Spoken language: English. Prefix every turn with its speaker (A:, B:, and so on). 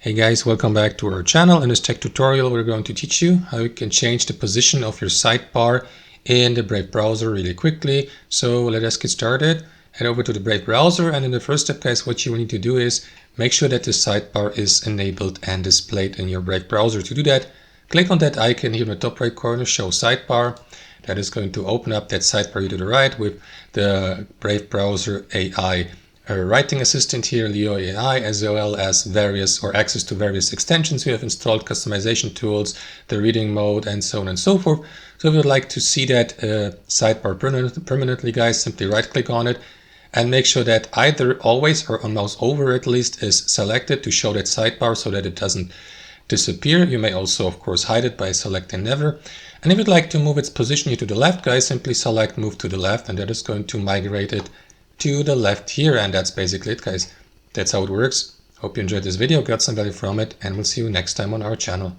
A: Hey guys, welcome back to our channel. In this tech tutorial, we're going to teach you how you can change the position of your sidebar in the Brave browser really quickly. So let us get started. Head over to the Brave browser, and in the first step, guys, what you will need to do is make sure that the sidebar is enabled and displayed in your Brave browser. To do that, click on that icon here in the top right corner, Show Sidebar. That is going to open up that sidebar here to the right with the Brave browser AI writing assistant here, Leo AI, as well as various access to various extensions we have installed, customization tools, the reading mode, and so on and so forth. So if you would like to see that sidebar permanently, guys, simply right click on it and make sure that either always or on mouse over at least is selected to show that sidebar so that it doesn't disappear. You may also, of course, hide it by selecting never. And if you'd like to move its position here to the left, guys, simply select move to the left, and that is going to migrate it to the left here. And that's basically it, guys. That's how it works. Hope you enjoyed this video, got some value from it, and we'll see you next time on our channel.